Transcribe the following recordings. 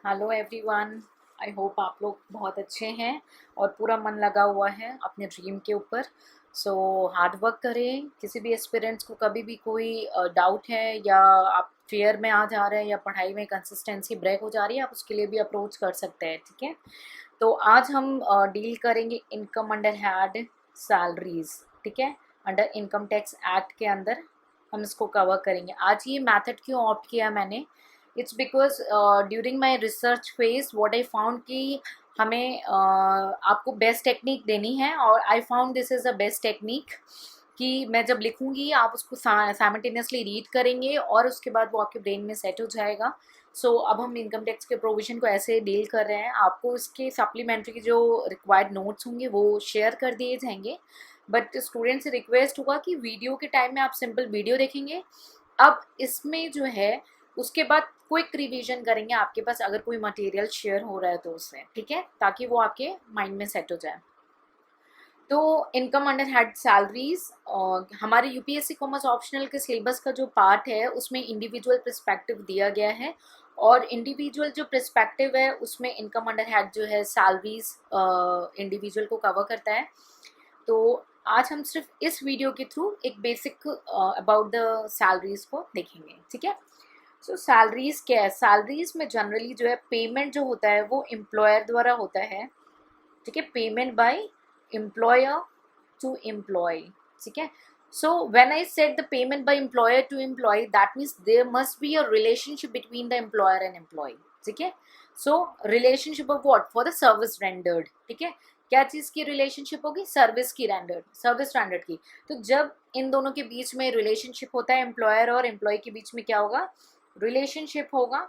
Hello everyone. I hope आप लोग बहुत अच्छे हैं और पूरा मन लगा हुआ है अपने ड्रीम के ऊपर। सो हार्ड वर्क करें। किसी भी एस्पिरेंट्स को कभी भी कोई डाउट है या आप फेयर में आ जा रहे हैं या पढ़ाई में कंसिस्टेंसी ब्रेक हो जा रही है, आप उसके लिए भी अप्रोच कर सकते हैं। ठीक है, तो आज हम डील करेंगे इनकम अंडर हैड सैलरीज। ठीक है, अंडर इनकम टैक्स एक्ट के अंदर हम इसको कवर करेंगे। आज ये मेथड क्यों ऑप्ट किया मैंने, it's because during my research phase what I found कि हमें आपको बेस्ट टेक्निक देनी है और I found this is a best technique कि मैं जब लिखूंगी आप उसको साइमल्टेनियसली रीड करेंगे और उसके बाद वो आपके ब्रेन में सेट हो जाएगा। अब हम इनकम टैक्स के प्रोविजन को ऐसे डील कर रहे हैं, आपको इसके सप्लीमेंट्री जो रिक्वायर्ड नोट्स होंगे वो शेयर कर दिए जाएंगे। बट स्टूडेंट से रिक्वेस्ट होगा कि वीडियो के टाइम में आप सिंपल वीडियो देखेंगे। अब इसमें जो है उसके बाद क्विक रिवीजन करेंगे आपके पास अगर कोई मटेरियल शेयर हो रहा है तो उससे, ठीक है, ताकि वो आपके माइंड में सेट हो जाए। तो इनकम अंडर हेड सैलरीज हमारे यूपीएससी कॉमर्स ऑप्शनल के सिलेबस का जो पार्ट है उसमें इंडिविजुअल पर्सपेक्टिव दिया गया है और इंडिविजुअल जो पर्सपेक्टिव है उसमें इनकम अंडर हेड जो है सैलरीज इंडिविजुअल को कवर करता है। तो आज हम सिर्फ इस वीडियो के थ्रू एक बेसिक अबाउट द सैलरीज को देखेंगे। ठीक है, सो सैलरीज क्या है? सैलरीज में जनरली जो है पेमेंट जो होता है वो एम्प्लॉयर द्वारा होता है। ठीक है, payment by employer to employee. ठीक है, so when I said the payment by employer to employee that means there must be a relationship between the employer and employee. ठीक है, so relationship of what? For the service rendered. ठीक है, क्या चीज़ की relationship होगी? Service की rendered, service rendered की। तो जब इन दोनों के बीच में रिलेशनशिप होता है, एम्प्लॉयर और एम्प्लॉय के बीच में क्या होगा? रिलेशनशिप होगा।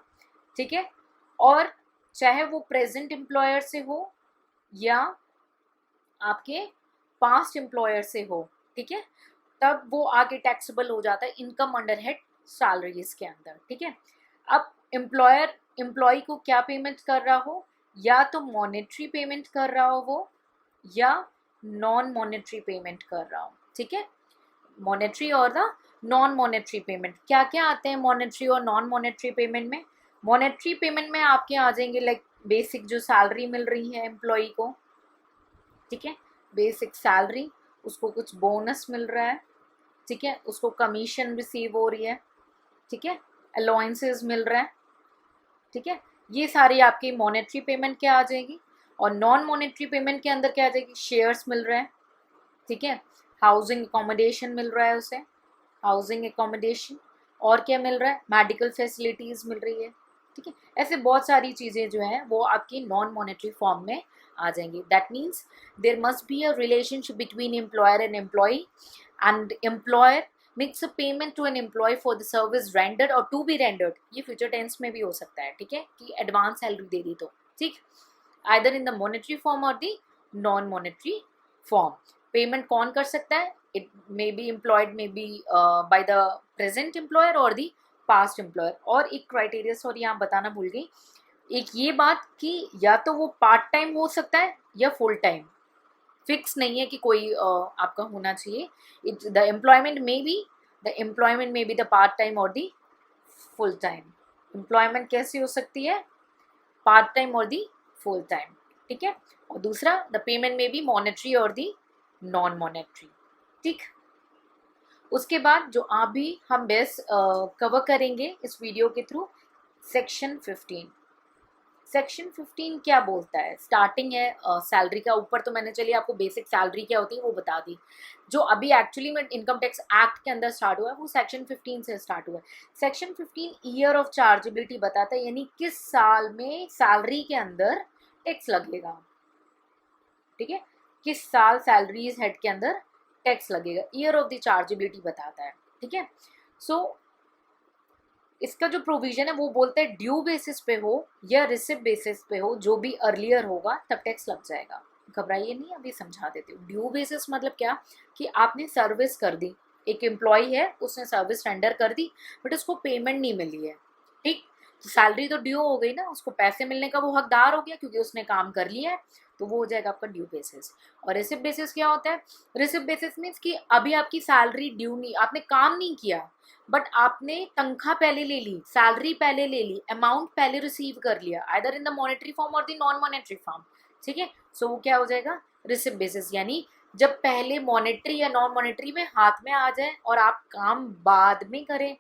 ठीक है, और चाहे वो प्रेजेंट एम्प्लॉयर से हो या आपके पास्ट एम्प्लॉयर से हो, ठीक है, तब वो आगे टैक्सेबल हो जाता है इनकम अंडर हेड सैलरीज के अंदर। ठीक है, अब एम्प्लॉयर एम्प्लॉय को क्या पेमेंट कर रहा हो, या तो मॉनेटरी पेमेंट कर रहा हो वो या नॉन मॉनेटरी पेमेंट कर रहा हो। ठीक है, मॉनेटरी और द नॉन मॉनेटरी पेमेंट। क्या क्या आते हैं मॉनेटरी और नॉन मॉनेटरी पेमेंट में? मॉनेटरी पेमेंट में आपके आ जाएंगे लाइक बेसिक जो सैलरी मिल रही है एम्प्लॉय को। ठीक है, बेसिक सैलरी, उसको कुछ बोनस मिल रहा है। ठीक है, उसको कमीशन रिसीव हो रही है। ठीक है, अलाउंसेस मिल रहा है। ठीक है, ये सारी आपकी मॉनेटरी पेमेंट क्या आ जाएगी। और नॉन मॉनेटरी पेमेंट के अंदर क्या आ जाएगी? शेयर्स मिल रहे हैं। ठीक है, हाउसिंग अकोमोडेशन मिल रहा है उसे, हाउसिंग एकोमोडेशन। और क्या मिल रहा है? मेडिकल फैसिलिटीज़ मिल रही है। ठीक है, ऐसे बहुत सारी चीज़ें जो हैं वो आपकी नॉन मॉनेटरी फॉर्म में आ जाएंगी। That means there must be a relationship between employer and employer makes a payment to an employ for the service rendered और टू बी रेंडर्ड। ये फ्यूचर टेंस में भी हो सकता है। ठीक है, कि एडवांस सैलरी दे दी तो ठीक, either in the monetary form और the non monetary form. Payment कौन कर सकता है? It may be employed, may be by the present employer और दी पास्ट एम्प्लॉयर। और एक क्राइटेरिया सॉरी यहाँ बताना भूल गई, एक ये बात कि या तो वो पार्ट टाइम हो सकता है या फुल टाइम। फिक्स नहीं है कि कोई आपका होना चाहिए। It the employment may be the part time और दी फुल टाइम। एम्प्लॉयमेंट कैसी हो सकती है? पार्ट टाइम और दी फुल टाइम। ठीक है, और दूसरा द पेमेंट में भी मॉनेटरी और दी नॉन मॉनेटरी। ठीक, उसके बाद जो अभी हम बेस कवर करेंगे इस वीडियो के थ्रू, सेक्शन 15। सेक्शन 15 क्या बोलता है? स्टार्टिंग है सैलरी का। ऊपर तो मैंने चलिए आपको बेसिक सैलरी क्या होती है वो बता दी। जो अभी एक्चुअली में इनकम टैक्स एक्ट के अंदर स्टार्ट हुआ है वो सेक्शन 15 से स्टार्ट हुआ है। सेक्शन 15 ईयर ऑफ चार्जेबिलिटी बताता है, यानी किस साल में सैलरी के अंदर टैक्स लगेगा। ठीक है, किस साल सैलरीज हेड के अंदर टैक्स लगेगा, ईयर ऑफ द चार्जेबिलिटी बताता है। ठीक है, सो इसका जो प्रोविजन है वो बोलते हैं ड्यू बेसिस पे हो या रिसिप्ट बेसिस पे हो, जो भी अर्लियर होगा तब टैक्स लग जाएगा। घबराइए नहीं, अभी समझा देती हूँ। ड्यू बेसिस मतलब क्या कि आपने सर्विस कर दी, एक एम्प्लॉय है उसने सर्विस रेंडर कर दी बट उसको पेमेंट नहीं मिली है। ठीक, तो सैलरी तो ड्यू हो गई ना, उसको पैसे मिलने का वो हकदार हो गया क्योंकि उसने काम कर लिया है, तो वो हो जाएगा आपका ड्यू बेसिस। और रिसिप्ट बेसिस क्या होता है? रिसिप्ट बेसिस मीन्स कि अभी आपकी सैलरी ड्यू नहीं, आपने काम नहीं किया बट आपने तनख्वाह पहले ले ली, सैलरी पहले ले ली, अमाउंट पहले रिसीव कर लिया, either in the monetary form और द नॉन मॉनेटरी फॉर्म, ठीक है। सो वो क्या हो जाएगा? Receipt basis. यानी जब पहले मॉनेटरी या नॉन मॉनेटरी में हाथ में आ जाए और आप काम बाद में करें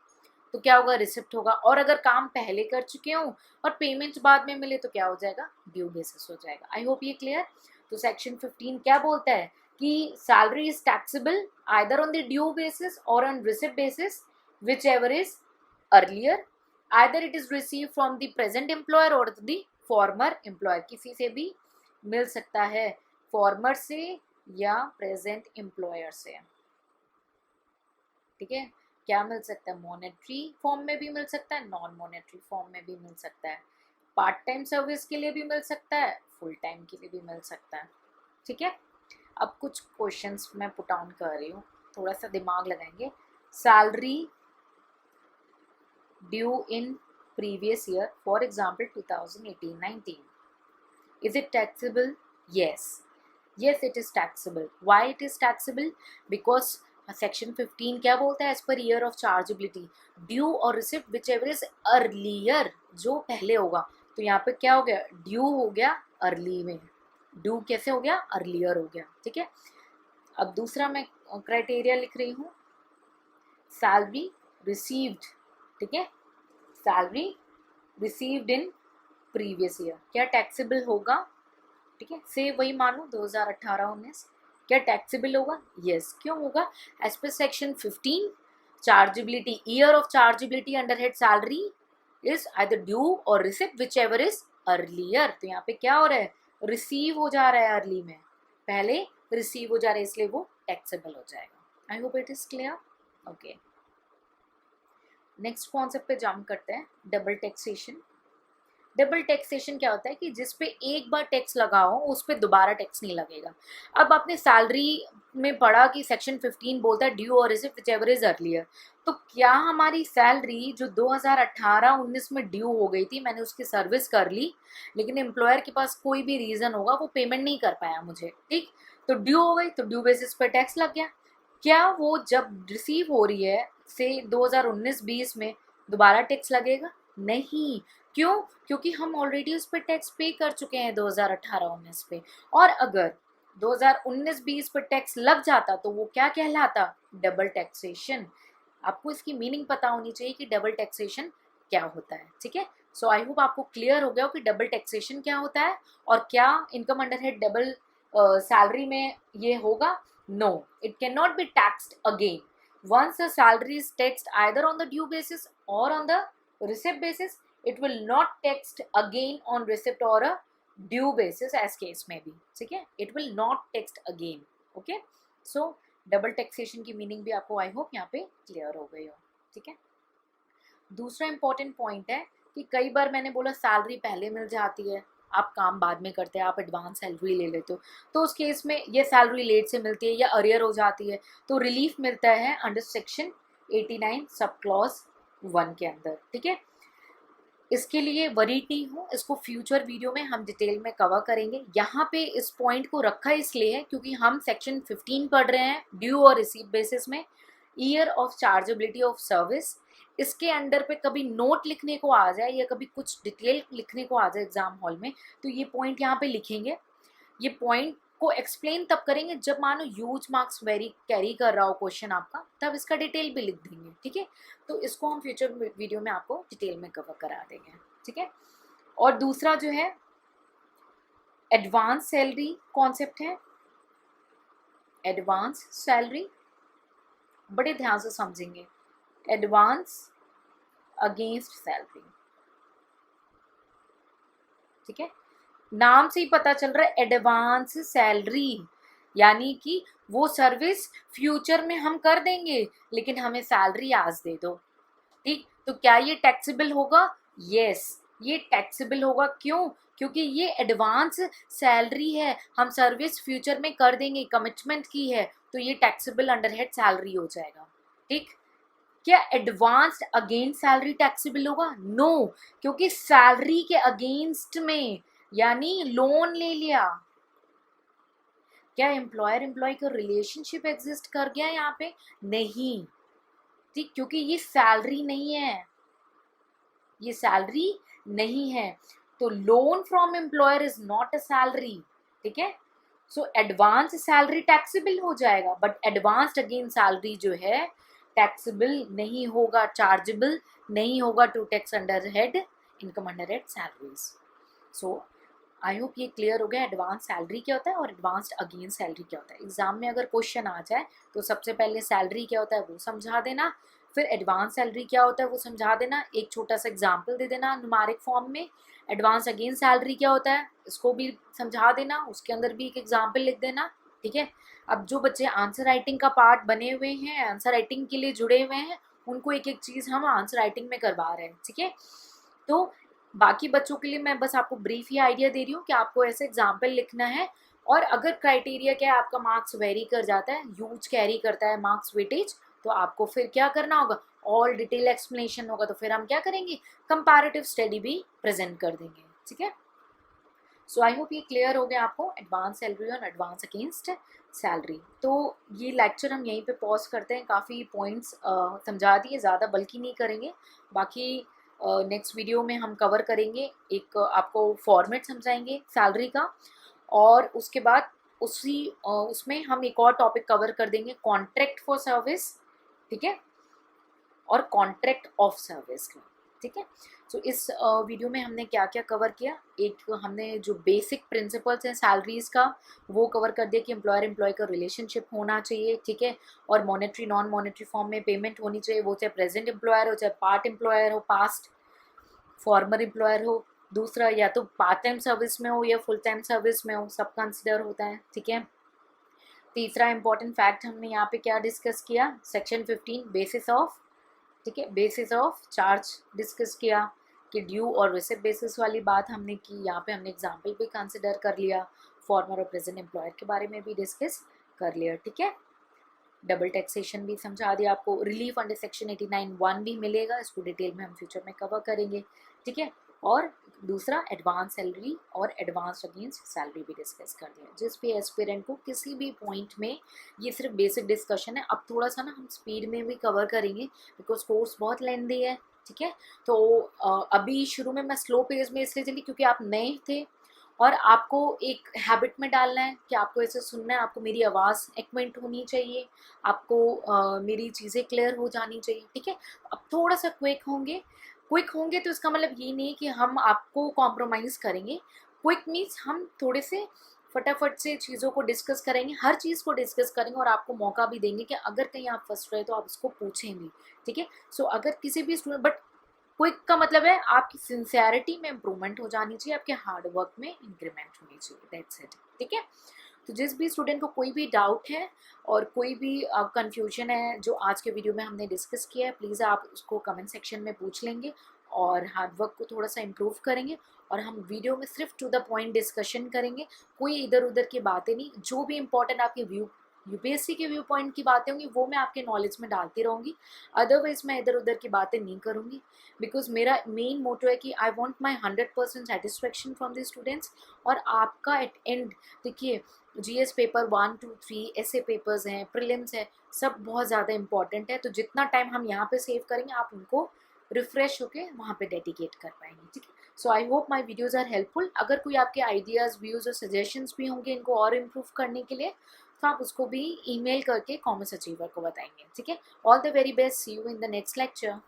तो क्या होगा? रिसिप्ट होगा। और अगर काम पहले कर चुके हो और पेमेंट बाद में मिले तो क्या हो जाएगा? ड्यू बेसिस हो जाएगा। आई होप ये क्लियर। तो सेक्शन 15 क्या बोलता है कि salary is taxable either on the due basis और on receipt basis whichever is earlier, either it is received from the present employer or the former employer। किसी से भी मिल सकता है, फॉर्मर से या प्रेजेंट एम्प्लॉयर से, ठीक है। क्या मिल सकता है? मॉनेटरी फॉर्म में भी मिल सकता है, नॉन मॉनेटरी फॉर्म में भी मिल सकता है, पार्ट टाइम सर्विस के लिए भी मिल सकता है, फुल टाइम के लिए भी मिल सकता है, ठीक है। अब कुछ क्वेश्चंस मैं पुट ऑन कर रही हूँ, थोड़ा सा दिमाग लगाएंगे। Salary due in previous year, for example 2018-19, is it taxable? Yes, it is taxable. Why it is taxable? Because section 15 क्या बोलता है? as per year of chargeability, due और receipt whichever is earlier, जो पहले होगा। तो यहाँ पे क्या हो गया? due हो गया अर्ली में, due कैसे हो गया? अर्लियर हो गया, ठीक है। अब दूसरा मैं क्राइटेरिया लिख रही हूँ, सैलरी रिसीव्ड, ठीक है, salary received in previous year, क्या टैक्सेबल होगा? ठीक है, से वही मानो 2018-19, क्या टैक्सेबल होगा? यस। क्यों होगा? As per section 15 chargeability, year of chargeability under head salary is either due और receipt whichever is earlier. तो यहाँ पे क्या हो रहा है? रिसीव हो जा रहा है अर्ली में, पहले रिसीव हो जा रहा है, इसलिए वो टैक्सेबल हो जाएगा। I hope it is clear. Okay, next concept पे जंप करते हैं, डबल टैक्सेशन। डबल टैक्सेशन क्या होता है कि जिस पे एक बार टैक्स लगाओ उस पर दोबारा टैक्स नहीं लगेगा। अब आपने सैलरी में पढ़ा कि सेक्शन 15 बोलता है ड्यू और रिसिप्ट व्हिचएवर इज अर्लियर, तो क्या हमारी सैलरी जो 2018-19 में ड्यू हो गई थी, मैंने उसकी सर्विस कर ली लेकिन एम्प्लॉयर के पास कोई भी रीज़न होगा वो पेमेंट नहीं कर पाया मुझे, ठीक, तो ड्यू हो गई, तो ड्यू बेसिस पर टैक्स लग गया। क्या वो जब रिसीव हो रही है से 2019-20 में दोबारा टैक्स लगेगा? नहीं। क्यों? क्योंकि हम ऑलरेडी उस पर टैक्स पे कर चुके हैं 2018-19 पे। और अगर 2019-20 पर टैक्स लग जाता तो वो क्या कहलाता? Double taxation. आपको इसकी मीनिंग पता होनी चाहिए कि डबल टैक्सेशन क्या होता है, ठीक है। सो आई होप आपको क्लियर हो गया हो कि डबल टैक्सेशन क्या होता है और क्या income under head double salary में ये होगा। No, it can not be taxed again. Once a salary is taxed either on the due basis or on the receipt basis, it will not taxed again on receipt or a due basis as case may be, ठीक है, it will not taxed again, okay। so double taxation की meaning भी आपको I hope यहाँ पे clear हो गई हो, ठीक है। दूसरा important point है कि कई बार मैंने बोला सैलरी पहले मिल जाती है, आप काम बाद में करते हैं, आप एडवांस सैलरी ले लेते हो, तो उस केस में ये सैलरी लेट से मिलती है या अरियर हो जाती है तो रिलीफ मिलता है अंडर सेक्शन 89 सब क्लॉज 1 के अंदर, ठीक है। इसके लिए वरीड नहीं हूँ, इसको फ्यूचर वीडियो में हम डिटेल में कवर करेंगे। यहाँ पे इस पॉइंट को रखा इसलिए है क्योंकि हम सेक्शन 15 पढ़ रहे हैं ड्यू और रिसीव बेसिस में, year of chargeability of service. इसके अंडर पे कभी नोट लिखने को आ जाए या कभी कुछ डिटेल लिखने को आ जाए एग्जाम हॉल में तो ये पॉइंट यहाँ पे लिखेंगे। ये पॉइंट को एक्सप्लेन तब करेंगे जब मानो ह्यूज मार्क्स वेरी कैरी कर रहा हो क्वेश्चन आपका, तब इसका डिटेल भी लिख देंगे, ठीक है। तो इसको हम फ्यूचर वीडियो में आपको डिटेल में कवर करा देंगे, ठीक है। और दूसरा जो है एडवांस सैलरी कॉन्सेप्ट है। एडवांस सैलरी बड़े ध्यान से समझेंगे, एडवांस अगेंस्ट सैलरी, ठीक है। नाम से ही पता चल रहा है एडवांस सैलरी, यानी कि वो सर्विस फ्यूचर में हम कर देंगे लेकिन हमें सैलरी आज दे दो, ठीक। तो क्या ये टैक्सेबल होगा? यस, ये टैक्सेबल होगा। क्यों? क्योंकि ये एडवांस सैलरी है, हम सर्विस फ्यूचर में कर देंगे, कमिटमेंट की है, तो ये टैक्सेबल अंडर हेड सैलरी हो जाएगा, ठीक। क्या एडवांस्ड अगेंस्ट सैलरी टैक्सेबल होगा? नो, क्योंकि सैलरी के अगेंस्ट में, यानी लोन ले लिया। क्या एम्प्लॉयर एम्प्लॉय का रिलेशनशिप एग्जिस्ट कर गया यहाँ पे? नहीं, ठीक, क्योंकि ये सैलरी नहीं है, ये सैलरी नहीं है। तो loan from employer is not a salary, ठीक है। सो एडवांस सैलरी टैक्सेबल हो जाएगा, बट एडवांस्ड अगेन सैलरी जो है टैक्सेबल नहीं होगा, चार्जेबल नहीं होगा to tax under head income under head salaries. So I hope ये क्लियर हो गया एडवांस सैलरी क्या होता है और एडवांस्ड अगेन सैलरी क्या होता है। एग्जाम में अगर क्वेश्चन आ जाए तो सबसे पहले सैलरी क्या होता है वो समझा देना, फिर एडवांस सैलरी क्या होता है वो समझा देना, एक छोटा सा एग्जाम्पल दे देना न्यूमेरिक फॉर्म में। एडवांस अगेन सैलरी क्या होता है इसको भी समझा देना, उसके अंदर भी एक एग्जाम्पल लिख देना, ठीक है। अब जो बच्चे आंसर राइटिंग का पार्ट बने हुए हैं, आंसर राइटिंग के लिए जुड़े हुए हैं, उनको एक एक चीज़ हम आंसर राइटिंग में करवा रहे हैं, ठीक है। तो बाकी बच्चों के लिए मैं बस आपको ब्रीफ ही आइडिया दे रही हूँ कि आपको ऐसे एग्जाम्पल लिखना है। और अगर क्राइटेरिया क्या है, आपका मार्क्स वेरी कर जाता है, ह्यूज कैरी करता है मार्क्स वेटेज, तो आपको फिर क्या करना होगा, ऑल डिटेल एक्सप्लेनेशन होगा, तो फिर हम क्या करेंगे, कंपैरेटिव स्टडी भी प्रेजेंट कर देंगे, ठीक है। सो आई होप ये क्लियर हो गया आपको एडवांस सैलरी और एडवांस अगेंस्ट सैलरी। तो ये लेक्चर हम यहीं पे पॉज करते हैं, काफ़ी पॉइंट्स समझा दिए, ज़्यादा बल्कि नहीं करेंगे। बाकी नेक्स्ट वीडियो में हम कवर करेंगे, एक आपको फॉर्मेट समझाएंगे सैलरी का, और उसके बाद उसमें हम एक और टॉपिक कवर कर देंगे, कॉन्ट्रैक्ट फॉर सर्विस, ठीक है, और कॉन्ट्रैक्ट ऑफ सर्विस का, ठीक है। सो इस वीडियो में हमने क्या क्या कवर किया, एक हमने जो बेसिक प्रिंसिपल्स हैं सैलरीज का वो कवर कर दिया कि एम्प्लॉयर एम्प्लॉय का रिलेशनशिप होना चाहिए, ठीक है, और मॉनेटरी नॉन मॉनेटरी फॉर्म में पेमेंट होनी चाहिए, वो चाहे प्रेजेंट एम्प्लॉयर हो, चाहे पार्ट एम्प्लॉयर हो, पास्ट फॉर्मर एम्प्लॉयर हो, दूसरा या तो पार्ट टाइम सर्विस में हो या फुल टाइम सर्विस में हो, सब कंसिडर होता है, ठीक है। तीसरा इंपॉर्टेंट फैक्ट हमने यहाँ पे क्या डिस्कस किया, सेक्शन 15 बेसिस ऑफ, ठीक है, बेसिस ऑफ चार्ज डिस्कस किया कि ड्यू और रिसिप्ट बेसिस वाली बात हमने की, यहाँ पे हमने एग्जांपल भी कंसिडर कर लिया, फॉर्मर और प्रेजेंट एम्प्लॉयर के बारे में भी डिस्कस कर लिया, ठीक है। डबल टैक्सेशन भी समझा दिया आपको, रिलीफ अंडर सेक्शन 89(1) भी मिलेगा, इसको डिटेल में हम फ्यूचर में कवर करेंगे, ठीक है। और दूसरा एडवांस सैलरी और एडवांस अगेंस्ट सैलरी भी डिस्कस कर दिया। जिस भी एस्पिरेंट को किसी भी पॉइंट में, ये सिर्फ बेसिक डिस्कशन है, अब थोड़ा सा ना हम स्पीड में भी कवर करेंगे बिकॉज कोर्स बहुत लेंथी है, ठीक है। तो अभी शुरू में मैं स्लो पेज में इसलिए चली क्योंकि आप नए थे और आपको एक हैबिट में डालना है कि आपको ऐसे सुनना है, आपको मेरी आवाज़ एक्वेंट होनी चाहिए, आपको मेरी चीज़ें क्लियर हो जानी चाहिए, ठीक है। अब थोड़ा सा क्विक होंगे तो इसका मतलब ये नहीं कि हम आपको कॉम्प्रोमाइज़ करेंगे। क्विक मीन्स हम थोड़े से फटाफट से चीज़ों को डिस्कस करेंगे, हर चीज़ को डिस्कस करेंगे और आपको मौका भी देंगे कि अगर कहीं आप फंस रहे तो आप उसको पूछें भी, ठीक है। सो अगर किसी भी स्टूडेंट, बट क्विक का मतलब है आपकी सिंसियरिटी में इम्प्रूवमेंट हो जानी चाहिए, आपके हार्ड वर्क में इंक्रीमेंट होनी चाहिए, दैट्स इट, ठीक है। तो जिस भी स्टूडेंट को कोई भी डाउट है और कोई भी कंफ्यूजन है जो आज के वीडियो में हमने डिस्कस किया है, प्लीज़ आप उसको कमेंट सेक्शन में पूछ लेंगे और हार्ड वर्क को थोड़ा सा इम्प्रूव करेंगे। और हम वीडियो में सिर्फ टू द पॉइंट डिस्कशन करेंगे, कोई इधर उधर की बातें नहीं, जो भी इंपॉर्टेंट आपके यूपीएससी के व्यू पॉइंट की बातें होंगी वो मैं आपके नॉलेज में डालती रहूँगी, अदरवाइज मैं इधर उधर की बातें नहीं करूँगी, बिकॉज मेरा मेन मोटो है कि I want my 100% satisfaction from the students. और आपका एट एंड, देखिए, जीएस पेपर 1, 2, 3 ऐसे पेपर्स हैं, प्रीलिम्स है, सब बहुत ज़्यादा इंपॉर्टेंट है, तो जितना टाइम हम यहाँ पे सेव करेंगे आप उनको रिफ्रेश होके वहाँ पे डेडिकेट कर पाएंगे, ठीक है। So I hope my videos are helpful. अगर कोई आपके आइडियाज़, व्यूज़ और सजेशंस भी होंगे इनको और इम्प्रूव करने के लिए, तो आप उसको भी ईमेल करके कॉमर्स अचीवर को बताएंगे, ठीक है। All the very best, see you in the next lecture.